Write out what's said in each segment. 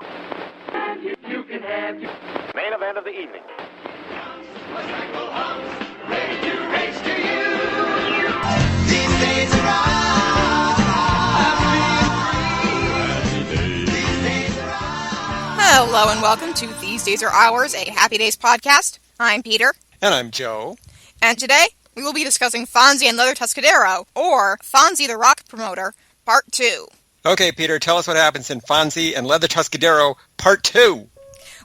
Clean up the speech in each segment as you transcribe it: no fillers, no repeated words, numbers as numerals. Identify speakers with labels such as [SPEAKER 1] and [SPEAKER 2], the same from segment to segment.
[SPEAKER 1] You can have you.
[SPEAKER 2] Main event of the evening.
[SPEAKER 1] Ready to race to you.
[SPEAKER 3] These days are
[SPEAKER 4] Hello and welcome to These Days Are Ours, a Happy Days podcast. I'm Peter.
[SPEAKER 5] And I'm Joe.
[SPEAKER 4] And today, we will be discussing Fonzie and Leather Tuscadero, or Fonzie the Rock Promoter, Part 2.
[SPEAKER 5] Okay, Peter, tell us what happens in Fonzie and Leather Tuscadero, Part 2.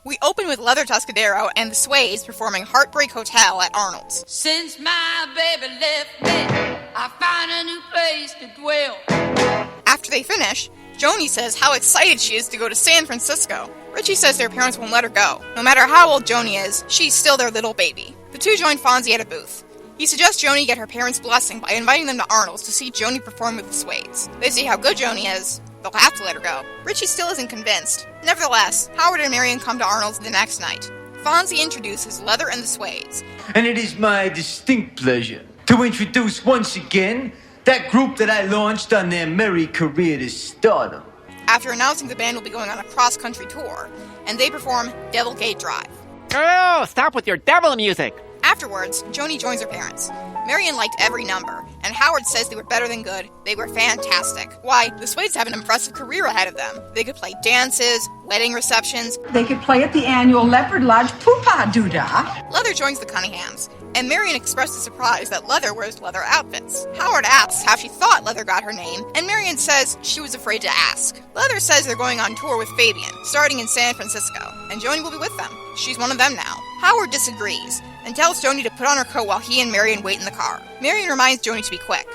[SPEAKER 4] We open with Leather Tuscadero and the Suedes performing Heartbreak Hotel at Arnold's.
[SPEAKER 6] Since my baby left me, I found a new place to dwell.
[SPEAKER 4] After they finish, Joanie says how excited she is to go to San Francisco. Richie says their parents won't let her go. No matter how old Joanie is, she's still their little baby. The two join Fonzie at a booth. He suggests Joanie get her parents' blessing by inviting them to Arnold's to see Joanie perform with the Suedes. They see how good Joanie is. They'll have to let her go. Richie still isn't convinced. Nevertheless, Howard and Marion come to Arnold's the next night. Fonzie introduces Leather and the Suedes.
[SPEAKER 7] And it is my distinct pleasure to introduce once again that group that I launched on their merry career to stardom.
[SPEAKER 4] After announcing the band will be going on a cross-country tour, and they perform Devil Gate Drive.
[SPEAKER 8] Oh, stop with your devil music!
[SPEAKER 4] Afterwards, Joanie joins her parents. Marion liked every number, and Howard says they were better than good. They were fantastic. Why, the Suedes have an impressive career ahead of them. They could play dances, wedding receptions.
[SPEAKER 9] They could play at the annual Leopard Lodge Poopa Doodah.
[SPEAKER 4] Leather joins the Cunninghams, and Marion expresses surprise that Leather wears leather outfits. Howard asks how she thought Leather got her name, and Marion says she was afraid to ask. Leather says they're going on tour with Fabian, starting in San Francisco, and Joanie will be with them. She's one of them now. Howard disagrees, and tells Joanie to put on her coat while he and Marion wait in the car. Marion reminds Joanie to be quick.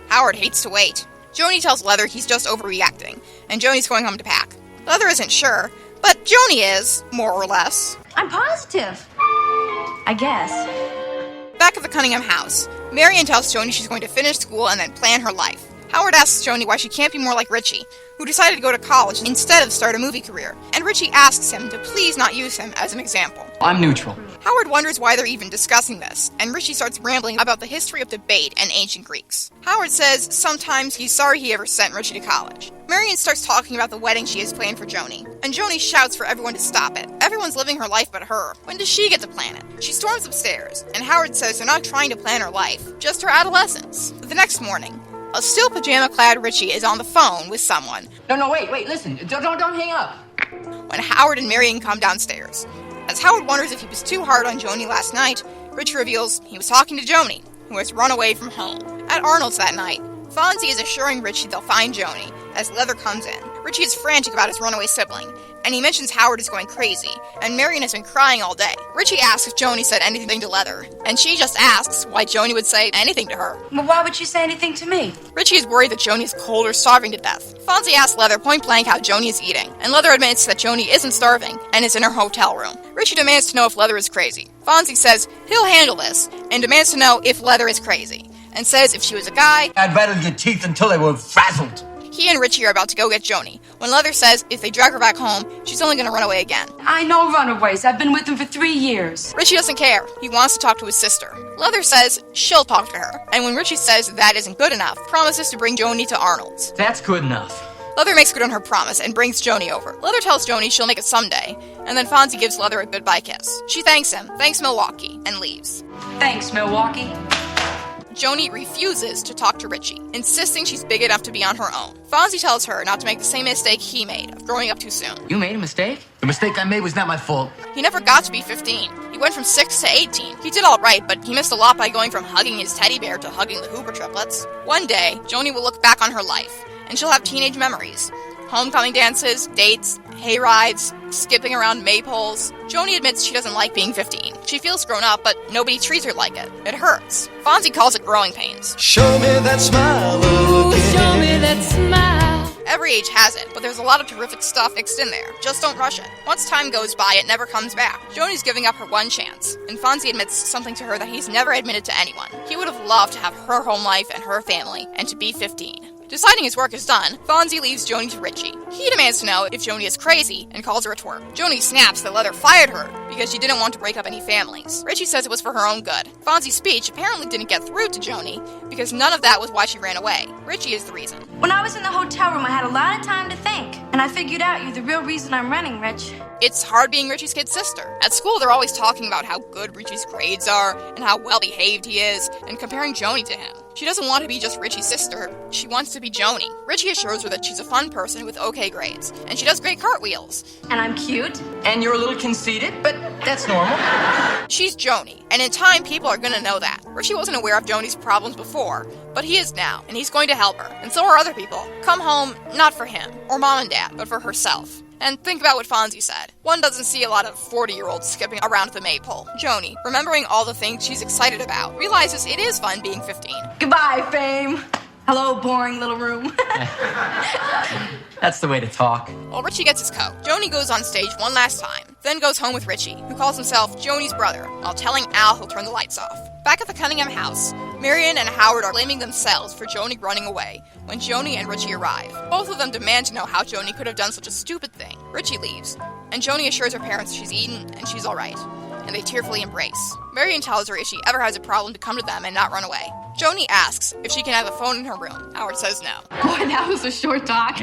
[SPEAKER 4] Howard hates to wait. Joanie tells Leather he's just overreacting, and Joanie's going home to pack. Leather isn't sure, but Joanie is, more or less.
[SPEAKER 10] I'm positive. I guess.
[SPEAKER 4] Back at the Cunningham house, Marion tells Joanie she's going to finish school and then plan her life. Howard asks Joanie why she can't be more like Richie, who decided to go to college instead of start a movie career, and Richie asks him to please not use him as an example.
[SPEAKER 8] I'm neutral.
[SPEAKER 4] Howard wonders why they're even discussing this, and Richie starts rambling about the history of debate and ancient Greeks. Howard says sometimes he's sorry he ever sent Richie to college. Marion starts talking about the wedding she has planned for Joanie, and Joanie shouts for everyone to stop it. Everyone's living her life but her. When does she get to plan it? She storms upstairs, and Howard says they're not trying to plan her life, just her adolescence. The next morning, a still pajama-clad Richie is on the phone with someone.
[SPEAKER 8] No, wait, listen. Don't hang up.
[SPEAKER 4] When Howard and Marion come downstairs. As Howard wonders if he was too hard on Joanie last night, Richie reveals he was talking to Joanie, who has run away from home. At Arnold's that night, Fonzie is assuring Richie they'll find Joanie, as Leather comes in. Richie is frantic about his runaway sibling, and he mentions Howard is going crazy, and Marion has been crying all day. Richie asks if Joanie said anything to Leather, and she just asks why Joanie would say anything to her.
[SPEAKER 10] Well, why would she say anything to me?
[SPEAKER 4] Richie is worried that Joanie is cold or starving to death. Fonzie asks Leather point blank how Joanie is eating, and Leather admits that Joanie isn't starving and is in her hotel room. Richie demands to know if Leather is crazy. Fonzie says he'll handle this, and demands to know if Leather is crazy, and says if she was a guy,
[SPEAKER 7] I'd rattle your teeth until they were frazzled.
[SPEAKER 4] He and Richie are about to go get Joanie, when Leather says if they drag her back home, she's only going to run away again.
[SPEAKER 9] I know runaways. I've been with them for 3 years.
[SPEAKER 4] Richie doesn't care. He wants to talk to his sister. Leather says she'll talk to her, and when Richie says that isn't good enough, promises to bring Joanie to Arnold's.
[SPEAKER 8] That's good enough.
[SPEAKER 4] Leather makes good on her promise and brings Joanie over. Leather tells Joanie she'll make it someday, and then Fonzie gives Leather a goodbye kiss. She thanks him, thanks Milwaukee, and leaves.
[SPEAKER 9] Thanks, Milwaukee.
[SPEAKER 4] Joanie refuses to talk to Richie, insisting she's big enough to be on her own. Fonzie tells her not to make the same mistake he made of growing up too soon.
[SPEAKER 8] You made a mistake?
[SPEAKER 7] The mistake I made was not my fault.
[SPEAKER 4] He never got to be 15. He went from 6 to 18. He did all right, but he missed a lot by going from hugging his teddy bear to hugging the Hooper triplets. One day, Joanie will look back on her life, and she'll have teenage memories. Homecoming dances, dates, hay rides, skipping around maypoles. Joanie admits she doesn't like being 15. She feels grown up, but nobody treats her like it. It hurts. Fonzie calls it growing pains.
[SPEAKER 3] Show me that smile again.
[SPEAKER 6] Show me that smile.
[SPEAKER 4] Every age has it, but there's a lot of terrific stuff mixed in there. Just don't rush it. Once time goes by, it never comes back. Joanie's giving up her one chance, and Fonzie admits something to her that he's never admitted to anyone. He would have loved to have her home life and her family, and to be 15. Deciding his work is done, Fonzie leaves Joanie to Richie. He demands to know if Joanie is crazy and calls her a twerp. Joanie snaps that Leather fired her because she didn't want to break up any families. Richie says it was for her own good. Fonzie's speech apparently didn't get through to Joanie because none of that was why she ran away. Richie is the reason.
[SPEAKER 10] When I was in the hotel room, I had a lot of time to think. And I figured out you're the real reason I'm running, Rich.
[SPEAKER 4] It's hard being Richie's kid sister. At school, they're always talking about how good Richie's grades are and how well-behaved he is, and comparing Joanie to him. She doesn't want to be just Richie's sister. She wants to be Joanie. Richie assures her that she's a fun person with okay grades, and she does great cartwheels.
[SPEAKER 10] And I'm cute.
[SPEAKER 8] And you're a little conceited, but that's normal.
[SPEAKER 4] She's Joanie, and in time, people are gonna know that. Richie wasn't aware of Joanie's problems before, but he is now, and he's going to help her. And so are other people. Come home, not for him, or mom and dad, but for herself. And think about what Fonzie said. One doesn't see a lot of 40-year-olds skipping around the maypole. Joanie, remembering all the things she's excited about, realizes it is fun being 15.
[SPEAKER 10] Goodbye, fame. Hello, boring little room.
[SPEAKER 8] That's the way to talk.
[SPEAKER 4] While Richie gets his coat, Joanie goes on stage one last time, then goes home with Richie, who calls himself Joanie's brother, while telling Al he'll turn the lights off. Back at the Cunningham house, Marion and Howard are blaming themselves for Joanie running away when Joanie and Richie arrive. Both of them demand to know how Joanie could have done such a stupid thing. Richie leaves, and Joanie assures her parents she's eaten and she's alright, and they tearfully embrace. Marion tells her if she ever has a problem to come to them and not run away. Joanie asks if she can have a phone in her room. Howard says no.
[SPEAKER 9] Boy, that was a short talk.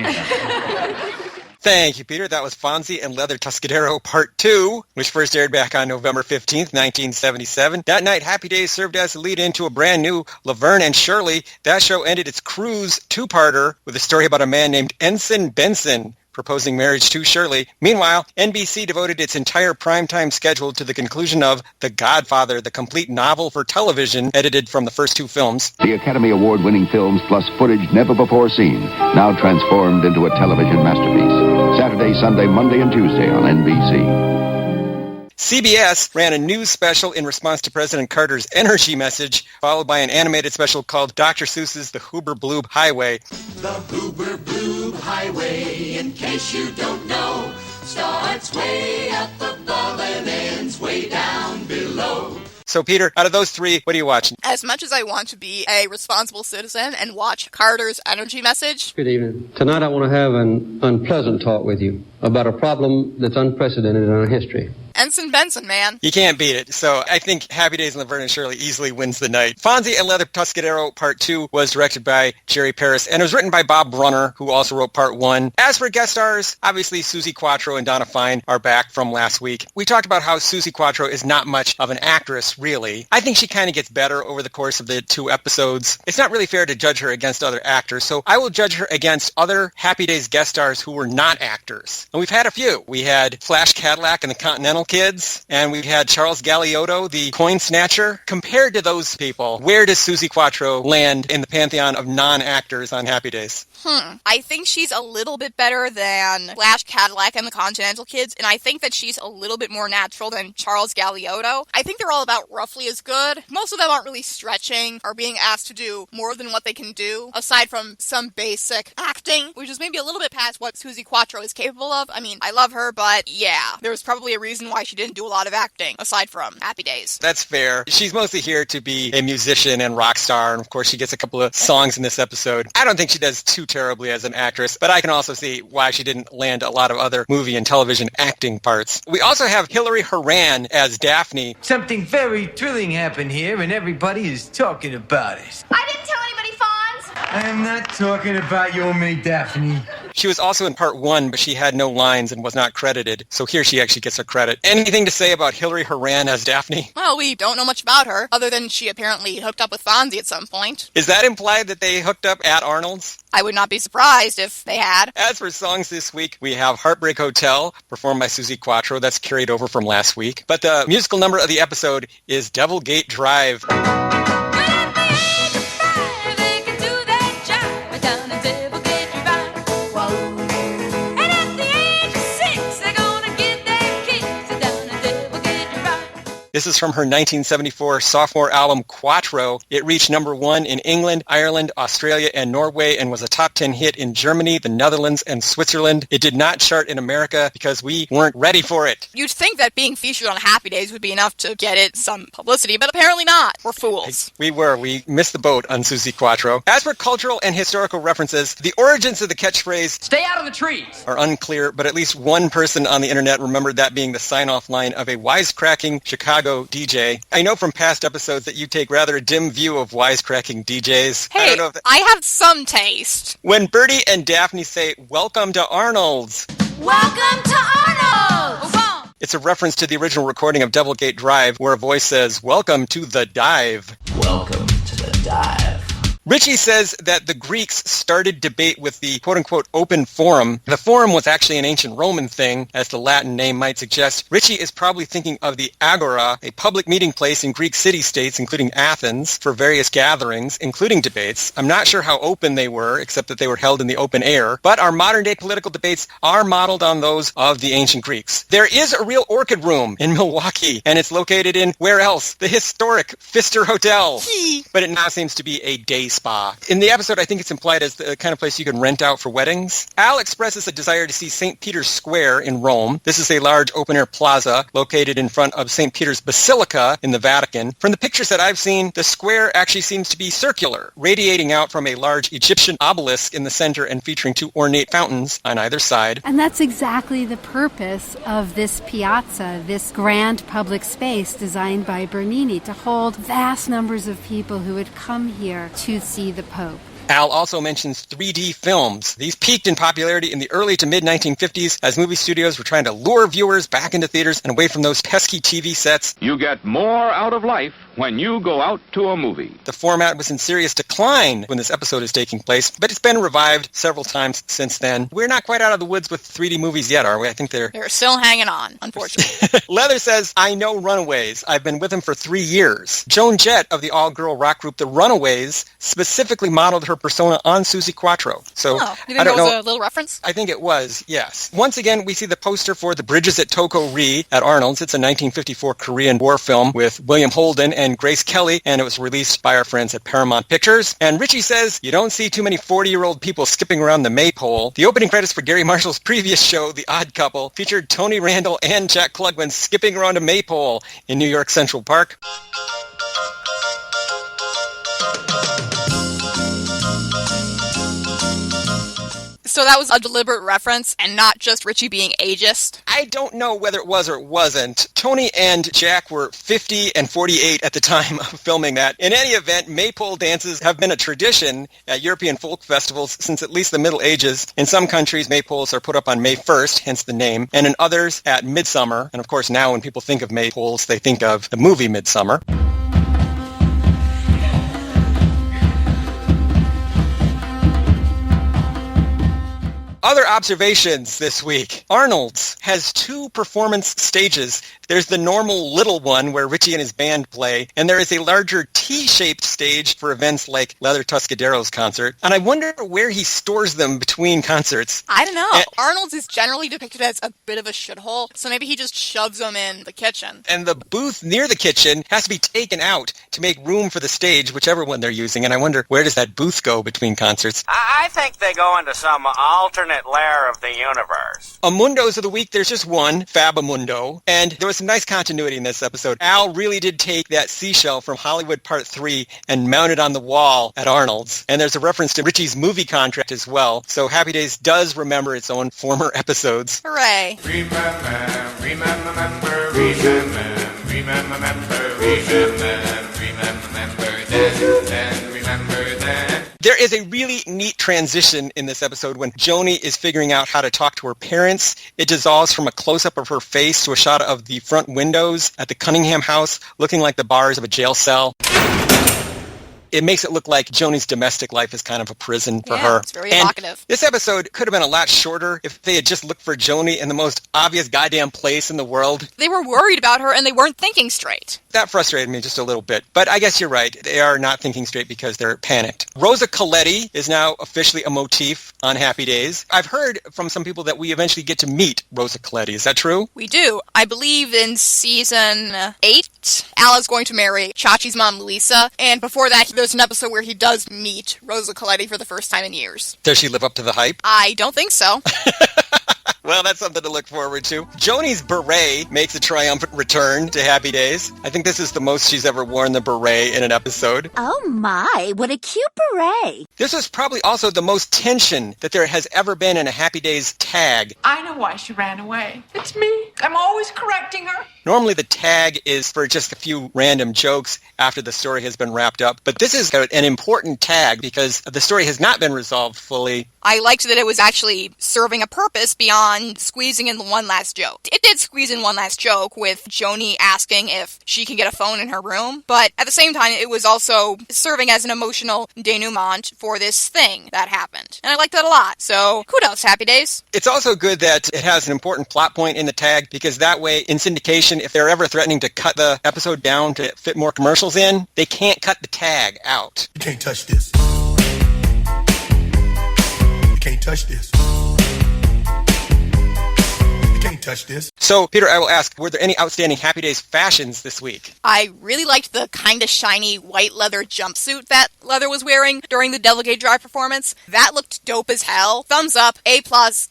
[SPEAKER 5] Thank you, Peter. That was Fonzie and Leather Tuscadero Part 2, which first aired back on November 15th, 1977. That night, Happy Days served as the lead into a brand new Laverne and Shirley. That show ended its cruise two-parter with a story about a man named Ensign Benson proposing marriage to Shirley. Meanwhile, NBC devoted its entire primetime schedule to the conclusion of The Godfather, the complete novel for television, edited from the first two films.
[SPEAKER 2] The Academy Award-winning films plus footage never before seen, now transformed into a television masterpiece. Saturday, Sunday, Monday, and Tuesday on NBC.
[SPEAKER 5] CBS ran a news special in response to President Carter's energy message, followed by an animated special called Dr. Seuss's The Hoober Bloob Highway.
[SPEAKER 3] The Hoober Bloob Highway, in case you don't know, starts way up above and ends way down below.
[SPEAKER 5] So, Peter, out of those three, what are you watching?
[SPEAKER 4] As much as I want to be a responsible citizen and watch Carter's energy message...
[SPEAKER 11] Good evening. Tonight I want to have an unpleasant talk with you about a problem that's unprecedented in our history.
[SPEAKER 4] Ensign Benson, man.
[SPEAKER 5] You can't beat it. So I think Happy Days and Laverne and Shirley easily wins the night. Fonzie and Leather Tuscadero Part 2 was directed by Jerry Paris, and it was written by Bob Brunner, who also wrote Part 1. As for guest stars, obviously Susie Quattro and Donna Fine are back from last week. We talked about how Susie Quattro is not much of an actress, really. I think she kind of gets better over the course of the two episodes. It's not really fair to judge her against other actors, so I will judge her against other Happy Days guest stars who were not actors. And we've had a few. We had Flash Cadillac and the Continental Kids, and we had Charles Galeotto, the coin snatcher. Compared to those people, where does Susie Quattro land in the pantheon of non-actors on Happy Days?
[SPEAKER 4] I think she's a little bit better than Flash Cadillac and the Continental Kids, and I think that she's a little bit more natural than Charles Galeotto. I think they're all about roughly as good. Most of them aren't really stretching or being asked to do more than what they can do, aside from some basic acting, which is maybe a little bit past what Susie Quattro is capable of. I mean, I love her, but yeah, there's probably a reason why she didn't do a lot of acting, aside from Happy Days.
[SPEAKER 5] That's fair. She's mostly here to be a musician and rock star, and of course she gets a couple of songs in this episode. I don't think she does too terribly as an actress, but I can also see why she didn't land a lot of other movie and television acting parts. We also have Hilary Horan as Daphne.
[SPEAKER 7] Something very thrilling happened here, and everybody is talking about it.
[SPEAKER 10] I didn't tell anybody, Fonz.
[SPEAKER 7] I am not talking about you and me, Daphne.
[SPEAKER 5] She was also in Part 1, but she had no lines and was not credited, so here she actually gets her credit. Anything to say about Hilary Horan as Daphne?
[SPEAKER 4] Well, we don't know much about her, other than she apparently hooked up with Fonzie at some point.
[SPEAKER 5] Is that implied that they hooked up at Arnold's?
[SPEAKER 4] I would not be surprised if they had.
[SPEAKER 5] As for songs this week, we have Heartbreak Hotel, performed by Susie Quattro. That's carried over from last week. But the musical number of the episode is Devil Gate Drive. This is from her 1974 sophomore album, Quattro. It reached number 1 in England, Ireland, Australia, and Norway, and was a top 10 hit in Germany, the Netherlands, and Switzerland. It did not chart in America because we weren't ready for it.
[SPEAKER 4] You'd think that being featured on Happy Days would be enough to get it some publicity, but apparently not. We're fools.
[SPEAKER 5] We missed the boat on Susie Quattro. As for cultural and historical references, the origins of the catchphrase,
[SPEAKER 8] "Stay out of the trees,"
[SPEAKER 5] are unclear, but at least one person on the internet remembered that being the sign-off line of a wisecracking Chicago DJ. I know from past episodes that you take rather a dim view of wisecracking DJs.
[SPEAKER 4] Hey, I have some taste.
[SPEAKER 5] When Bertie and Daphne say, "Welcome to Arnold's."
[SPEAKER 10] Welcome to Arnold's!
[SPEAKER 5] It's a reference to the original recording of Devilgate Drive, where a voice says, "Welcome to the dive."
[SPEAKER 8] Welcome to the dive.
[SPEAKER 5] Richie says that the Greeks started debate with the quote-unquote open forum. The forum was actually an ancient Roman thing, as the Latin name might suggest. Richie is probably thinking of the agora, a public meeting place in Greek city-states, including Athens, for various gatherings, including debates. I'm not sure how open they were, except that they were held in the open air, but our modern-day political debates are modeled on those of the ancient Greeks. There is a real orchid room in Milwaukee, and it's located in, where else? The historic Pfister Hotel. But it now seems to be a day spa. In the episode, I think it's implied as the kind of place you can rent out for weddings. Al expresses a desire to see St. Peter's Square in Rome. This is a large open-air plaza located in front of St. Peter's Basilica in the Vatican. From the pictures that I've seen, the square actually seems to be circular, radiating out from a large Egyptian obelisk in the center and featuring 2 ornate fountains on either side.
[SPEAKER 12] And that's exactly the purpose of this piazza, this grand public space designed by Bernini to hold vast numbers of people who would come here to see the Pope.
[SPEAKER 5] Al also mentions 3D films. These peaked in popularity in the early to mid-1950s as movie studios were trying to lure viewers back into theaters and away from those pesky TV sets.
[SPEAKER 2] You get more out of life when you go out to a movie.
[SPEAKER 5] The format was in serious decline when this episode is taking place, but it's been revived several times since then. We're not quite out of the woods with 3D movies yet, are we? I think they're
[SPEAKER 4] still hanging on, unfortunately.
[SPEAKER 5] Leather says, "I know Runaways. I've been with them for 3 years." Joan Jett of the all-girl rock group The Runaways specifically modeled her persona on Susie Quattro. So,
[SPEAKER 4] you think that was a little reference?
[SPEAKER 5] I think it was, yes. Once again, we see the poster for The Bridges at Toko-ri at Arnold's. It's a 1954 Korean War film with William Holden and Grace Kelly, and it was released by our friends at Paramount Pictures. And Richie says, you don't see too many 40-year-old people skipping around the maypole. The opening credits for Gary Marshall's previous show, The Odd Couple, featured Tony Randall and Jack Klugman skipping around a maypole in New York Central Park.
[SPEAKER 4] So that was a deliberate reference and not just Richie being ageist?
[SPEAKER 5] I don't know whether it was or it wasn't. Tony and Jack were 50 and 48 at the time of filming that. In any event, maypole dances have been a tradition at European folk festivals since at least the Middle Ages. In some countries, maypoles are put up on May 1st, hence the name, and in others at midsummer. And of course, now when people think of maypoles, they think of the movie Midsummer. Other observations this week. Arnold's has 2 performance stages. There's the normal little one where Richie and his band play, and there is a larger T-shaped stage for events like Leather Tuscadero's concert. And I wonder where he stores them between concerts.
[SPEAKER 4] I don't know. Arnold's is generally depicted as a bit of a shithole, so maybe he just shoves them in the kitchen.
[SPEAKER 5] And the booth near the kitchen has to be taken out to make room for the stage, whichever one they're using. And I wonder, where does that booth go between concerts?
[SPEAKER 13] I think they go into some alternate layer of the universe.
[SPEAKER 5] Amundos of the week, there's just one, Fabamundo, and there was some nice continuity in this episode. Al really did take that seashell from Hollywood Part 3 and mount it on the wall at Arnold's. And there's a reference to Richie's movie contract as well, so Happy Days does remember its own former episodes.
[SPEAKER 4] Hooray!
[SPEAKER 5] There is a really neat transition in this episode when Joanie is figuring out how to talk to her parents. It dissolves from a close-up of her face to a shot of the front windows at the Cunningham house, looking like the bars of a jail cell. it makes it look like Joanie's domestic life is kind of a prison for her.
[SPEAKER 4] It's very evocative.
[SPEAKER 5] This episode could have been a lot shorter if they had just looked for Joanie in the most obvious goddamn place in the world.
[SPEAKER 4] They were worried about her and they weren't thinking straight.
[SPEAKER 5] That frustrated me just a little bit. But I guess you're right. They are not thinking straight because they're panicked. Rosa Coletti is now officially a motif on Happy Days. I've heard from some people that we eventually get to meet Rosa Coletti. Is that true?
[SPEAKER 4] We do. I believe in season 8, Al is going to marry Chachi's mom, Luisa. And before that, there's an episode where he does meet Rosa Coletti for the first time in years.
[SPEAKER 5] Does she live up to the hype?
[SPEAKER 4] I don't think so.
[SPEAKER 5] Well, that's something to look forward to. Joanie's beret makes a triumphant return to Happy Days. I think this is the most she's ever worn the beret in an episode.
[SPEAKER 14] Oh my, what a cute beret.
[SPEAKER 5] This is probably also the most tension that there has ever been in a Happy Days tag.
[SPEAKER 9] I know why she ran away. It's me. I'm always correcting her.
[SPEAKER 5] Normally the tag is for just a few random jokes after the story has been wrapped up, but this is an important tag because the story has not been resolved fully.
[SPEAKER 4] I liked that it was actually serving a purpose beyond squeezing in one last joke. It did squeeze in one last joke with Joanie asking if she can get a phone in her room, but at the same time it was also serving as an emotional denouement for this thing that happened. And I liked that a lot, so kudos, Happy Days.
[SPEAKER 5] It's also good that it has an important plot point in the tag because that way in syndication, if they're ever threatening to cut the episode down to fit more commercials in, they can't cut the tag out.
[SPEAKER 15] You can't touch this. You can't touch this. You can't touch this.
[SPEAKER 5] So, Peter, I will ask, were there any outstanding Happy Days fashions this week?
[SPEAKER 4] I really liked the kind of shiny white leather jumpsuit that Leather was wearing during the Devil Gate Drive performance. That looked dope as hell. Thumbs up, A+,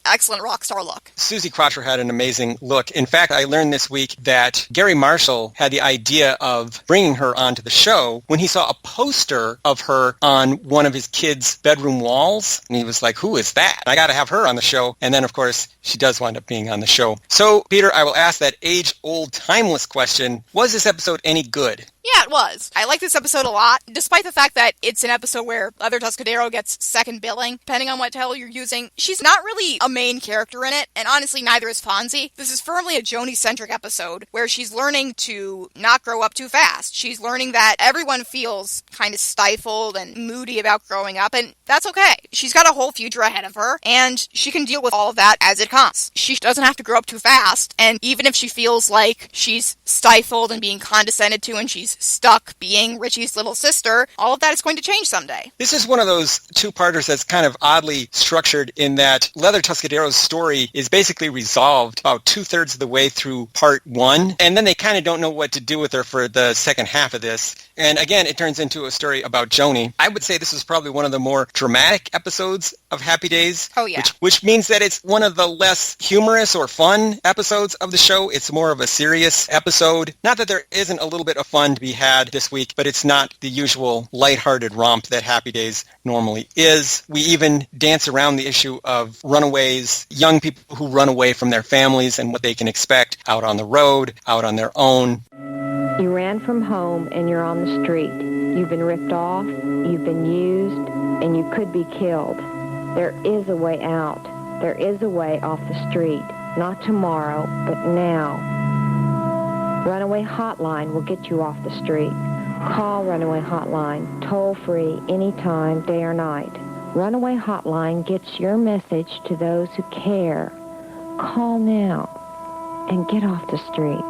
[SPEAKER 4] excellent rock star look.
[SPEAKER 5] Susie Quattro had an amazing look. In fact, I learned this week that Gary Marshall had the idea of bringing her onto the show when he saw a poster of her on one of his kids' bedroom walls. And he was like, who is that? I got to have her on the show. And then, of course, she does wind up being on the show. So, Peter, I will ask that age-old, timeless question. Was this episode any good?
[SPEAKER 4] Yeah, it was. I like this episode a lot, despite the fact that it's an episode where Leather Tuscadero gets second billing, depending on what title you're using. She's not really a main character in it, and honestly, neither is Fonzie. This is firmly a Joanie-centric episode, where she's learning to not grow up too fast. She's learning that everyone feels kind of stifled and moody about growing up, and that's okay. She's got a whole future ahead of her, and she can deal with all of that as it comes. She doesn't have to grow up too fast, and even if she feels like she's stifled and being condescended to, and she's stuck being Richie's little sister, all of that is going to change someday.
[SPEAKER 5] This is one of those two-parters that's kind of oddly structured in that Leather Tuscadero's story is basically resolved about 2/3 of the way through part 1, and then they kind of don't know what to do with her for the second half of this. And again, it turns into a story about Joanie. I would say this is probably one of the more dramatic episodes of Happy Days.
[SPEAKER 4] Oh, yeah.
[SPEAKER 5] Which means that it's one of the less humorous or fun episodes of the show. It's more of a serious episode. Not that there isn't a little bit of fun to be had this week, but it's not the usual lighthearted romp that Happy Days normally is. We even dance around the issue of runaways, young people who run away from their families and what they can expect out on the road, out on their own.
[SPEAKER 16] You ran from home and you're on the street. You've been ripped off, you've been used, and you could be killed. There is a way out. There is a way off the street. Not tomorrow, but now. Runaway Hotline will get you off the street. Call Runaway Hotline, toll-free, anytime, day or night. Runaway Hotline gets your message to those who care. Call now and get off the street.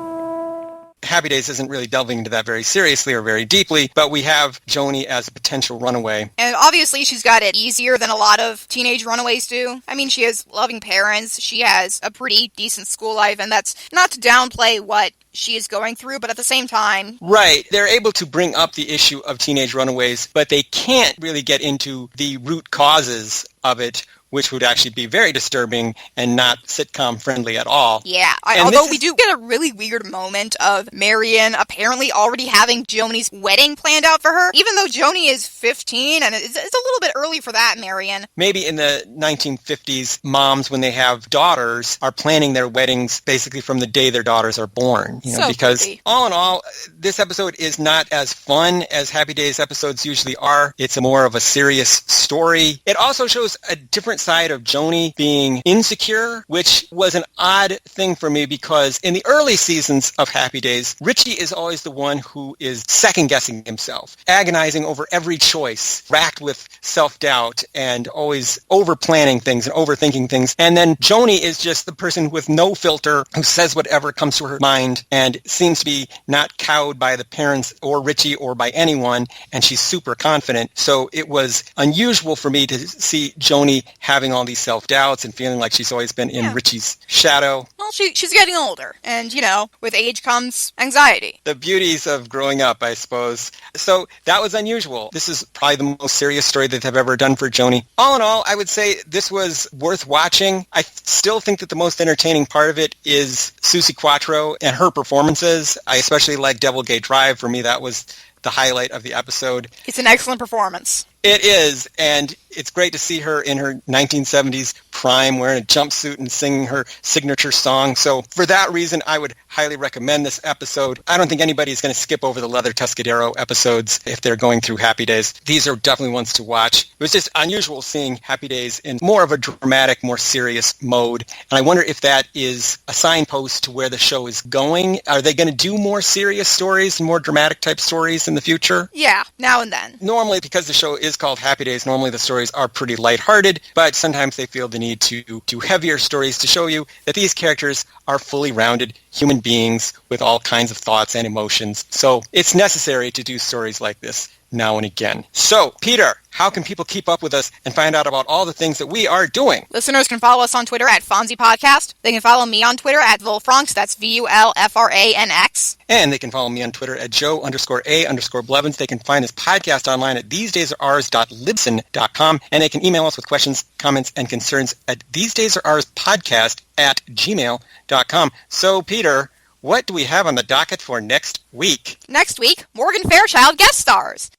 [SPEAKER 5] Happy Days isn't really delving into that very seriously or very deeply, but we have Joanie as a potential runaway.
[SPEAKER 4] And obviously she's got it easier than a lot of teenage runaways do. I mean, she has loving parents, she has a pretty decent school life, and that's not to downplay what she is going through, but at the same time...
[SPEAKER 5] Right. They're able to bring up the issue of teenage runaways, but they can't really get into the root causes of it, which would actually be very disturbing and not sitcom friendly at all.
[SPEAKER 4] Yeah, although we do get a really weird moment of Marion apparently already having Joanie's wedding planned out for her, even though Joanie is 15, and it's a little bit early for that, Marion.
[SPEAKER 5] Maybe in the 1950s, moms, when they have daughters, are planning their weddings basically from the day their daughters are born. Because
[SPEAKER 4] creepy.
[SPEAKER 5] All in all, this episode is not as fun as Happy Days episodes usually are. It's more of a serious story. It also shows a different different side of Joanie being insecure, which was an odd thing for me because in the early seasons of Happy Days, Richie is always the one who is second-guessing himself, agonizing over every choice, racked with self-doubt, and always over-planning things and overthinking things. And then Joanie is just the person with no filter who says whatever comes to her mind and seems to be not cowed by the parents or Richie or by anyone, and she's super confident. So it was unusual for me to see Joanie having all these self-doubts and feeling like she's always been in Richie's shadow.
[SPEAKER 4] Well, she's getting older, and, with age comes anxiety.
[SPEAKER 5] The beauties of growing up, I suppose. So that was unusual. This is probably the most serious story that they've ever done for Joanie. All in all, I would say this was worth watching. I still think that the most entertaining part of it is Susie Quattro and her performances. I especially like Devil Gate Drive. For me, that was the highlight of the episode.
[SPEAKER 4] It's an excellent performance.
[SPEAKER 5] It is, and it's great to see her in her 1970s prime wearing a jumpsuit and singing her signature song. So for that reason, I would highly recommend this episode. I don't think anybody's going to skip over the Leather Tuscadero episodes if they're going through Happy Days. These are definitely ones to watch. It was just unusual seeing Happy Days in more of a dramatic, more serious mode. And I wonder if that is a signpost to where the show is going. Are they going to do more serious stories and more dramatic type stories in the future?
[SPEAKER 4] Yeah, now and then.
[SPEAKER 5] Normally, because the show is called Happy Days, normally the stories are pretty lighthearted, but sometimes they feel the need to do heavier stories to show you that these characters are fully rounded human beings with all kinds of thoughts and emotions. So it's necessary to do stories like this now and again. So, Peter, how can people keep up with us and find out about all the things that we are doing?
[SPEAKER 4] Listeners can follow us on Twitter at Fonzie Podcast. They can follow me on Twitter at Volfranks. That's VULFRANX.
[SPEAKER 5] And they can follow me on Twitter at Joe_A_Blevins. They can find this podcast online at thesedaysaroours.libsyn.com. And they can email us with questions, comments, and concerns at thesedaysaroourspodcast@gmail.com. So, Peter, what do we have on the docket for next week?
[SPEAKER 4] Next week, Morgan Fairchild guest stars.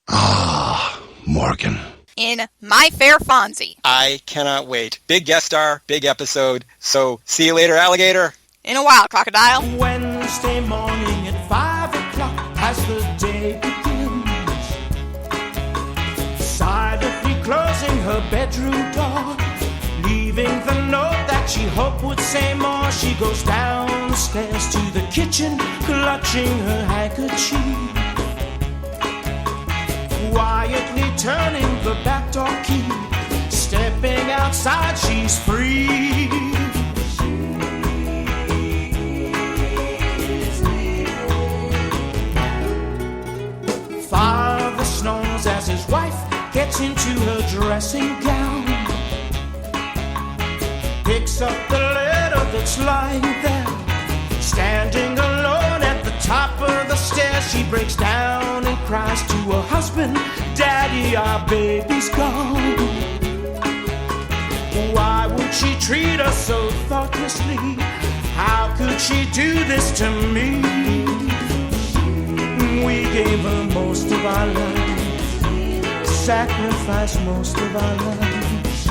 [SPEAKER 15] Morgan.
[SPEAKER 4] In My Fair Fonzie.
[SPEAKER 5] I cannot wait. Big guest star, big episode. So, see you later, alligator.
[SPEAKER 4] In a while, crocodile.
[SPEAKER 3] Wednesday morning at 5 o'clock as the day begins, silently closing her bedroom door, leaving the note that she hoped would say more. She goes downstairs to the kitchen, clutching her handkerchief, quietly turning the back door key. Stepping outside, she's free. Father snores as his wife gets into her dressing gown, picks up the letter that's lying there. Standing alone at the top of the stairs, she breaks down and cries to her husband, "Daddy, our baby's gone." Why would she treat us so thoughtlessly? How could she do this to me? We gave her most of our lives, sacrificed most of our lives.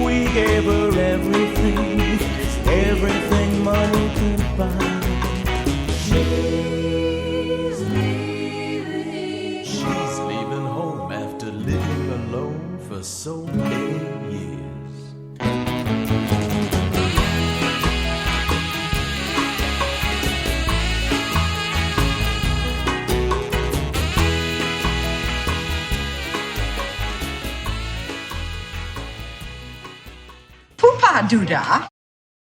[SPEAKER 3] We gave her everything, everything money could buy. She's leaving home after living alone for so many years.
[SPEAKER 9] Poopa doodah.